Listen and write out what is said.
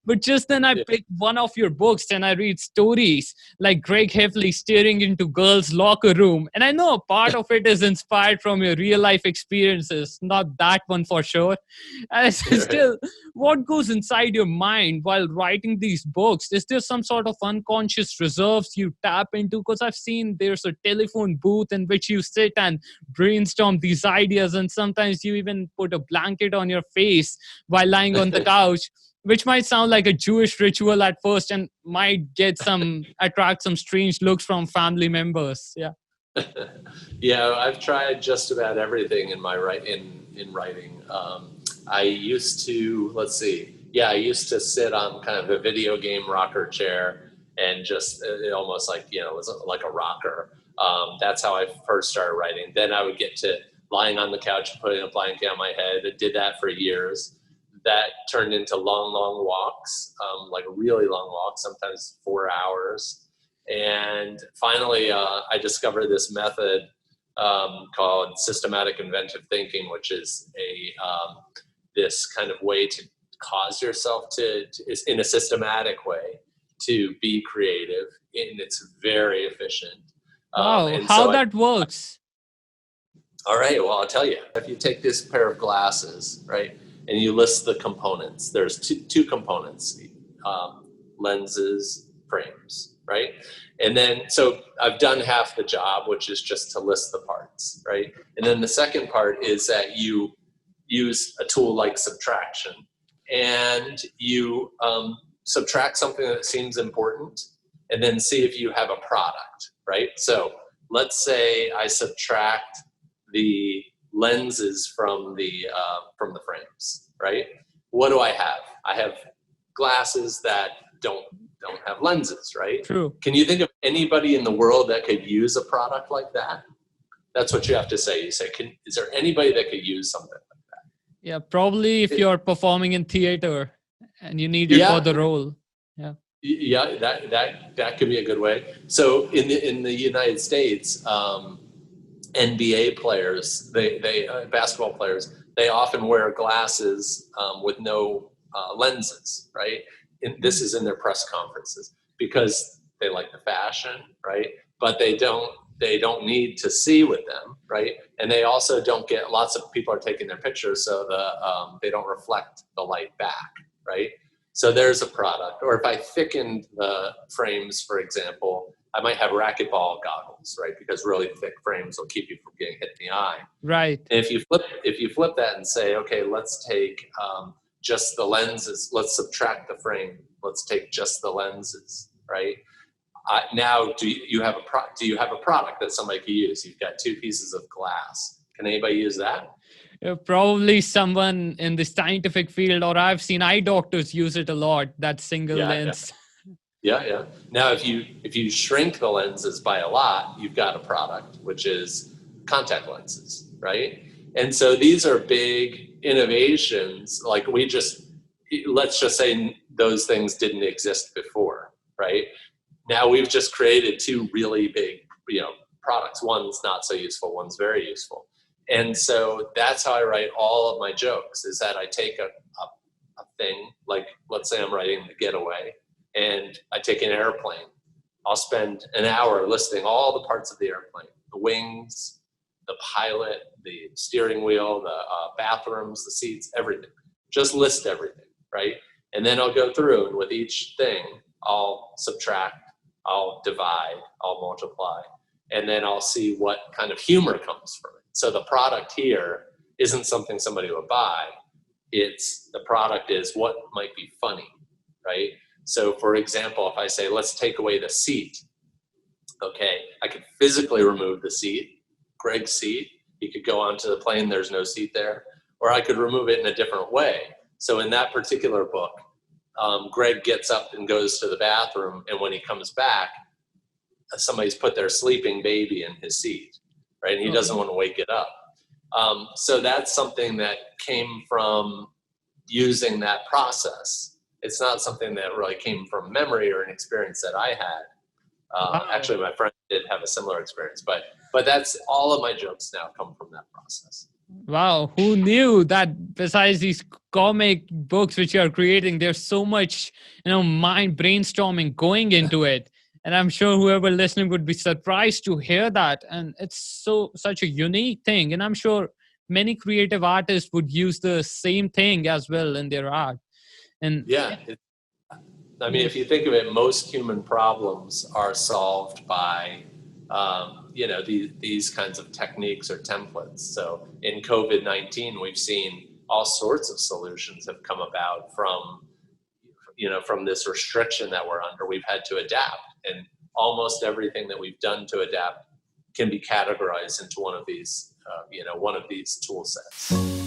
But just then I pick one of your books and I read stories like Greg Heffley staring into girls' locker room. And I know a part of it is inspired from your real life experiences, not that one for sure. And still, what goes inside your mind while writing these books? Is there some sort of unconscious reserves you tap into? Because I've seen there's a telephone booth in which you sit and brainstorm these ideas, and sometimes you even put a blanket on your face while lying on the couch, which might sound like a Jewish ritual at first and might attract some strange looks from family members. Yeah. Yeah, I've tried just about everything in in writing. I used to, let's see, yeah, I used to sit on kind of a video game rocker chair and just almost like, it was like a rocker. That's how I first started writing. Then I would get to lying on the couch and putting a blanket on my head. I did that for years. That turned into long walks, like really long walks, sometimes 4 hours. And finally, I discovered this method called systematic inventive thinking, which is this kind of way to cause yourself is in a systematic way to be creative, and it's very efficient. Wow, And how so that works. all right, well, I'll tell you. If you take this pair of glasses, right, and you list the components, there's two components, lenses, frames, right? And then, so I've done half the job, which is just to list the parts, right? And then the second part is that you use a tool like subtraction, and you subtract something that seems important, and then see if you have a product, right? So let's say I subtract the lenses from the frames, right? What do I have? I have glasses that don't have lenses, right? True. Can you think of anybody in the world that could use a product like that? That's what you have to say. You say, is there anybody that could use something like that? Yeah, probably if you're performing in theater and you need it for the role. Yeah. Yeah, that could be a good way. So in the United States, NBA players, they basketball players, they often wear glasses with no lenses, right? And this is in their press conferences because they like the fashion, right? But they don't need to see with them, right? And they also don't get, lots of people are taking their pictures, so they don't reflect the light back, right? So there's a product. Or if I thickened the frames, for example, I might have racquetball goggles, right? Because really thick frames will keep you from getting hit in the eye. Right. And if you flip that and say, okay, let's take just the lenses, let's subtract the frame, let's take just the lenses, right? Now, do you have a product that somebody can use? You've got two pieces of glass. Can anybody use that? Probably someone in the scientific field, or I've seen eye doctors use it a lot, that single lens. Yeah. Now, if you shrink the lenses by a lot, you've got a product, which is contact lenses, right? And so these are big innovations. Like let's just say those things didn't exist before, right? Now we've just created two really big, products. One's not so useful, one's very useful. And so that's how I write all of my jokes, is that I take a thing, like let's say I'm writing The Getaway, and I take an airplane. I'll spend an hour listing all the parts of the airplane, the wings, the pilot, the steering wheel, the bathrooms, the seats, everything. Just list everything, right? And then I'll go through, and with each thing, I'll subtract, I'll divide, I'll multiply, and then I'll see what kind of humor comes from it. So the product here isn't something somebody would buy. The product is what might be funny, right? So for example, if I say, let's take away the seat, okay, I could physically remove the seat, Greg's seat. He could go onto the plane, there's no seat there. Or I could remove it in a different way. So in that particular book, Greg gets up and goes to the bathroom, and when he comes back, somebody's put their sleeping baby in his seat, right? And he doesn't want to wake it up. So that's something that came from using that process. It's not something that really came from memory or an experience that I had. Actually, my friend did have a similar experience, but that's all of my jokes now come from that process. Wow, who knew that besides these comic books which you are creating, there's so much, mind brainstorming going into it. And I'm sure whoever listening would be surprised to hear that. And it's such a unique thing. And I'm sure many creative artists would use the same thing as well in their art. And Yeah. I mean, if you think of it, most human problems are solved by, these kinds of techniques or templates. So in COVID-19, we've seen all sorts of solutions have come about from this restriction that we're under. We've had to adapt, and almost everything that we've done to adapt can be categorized into one of these tool sets.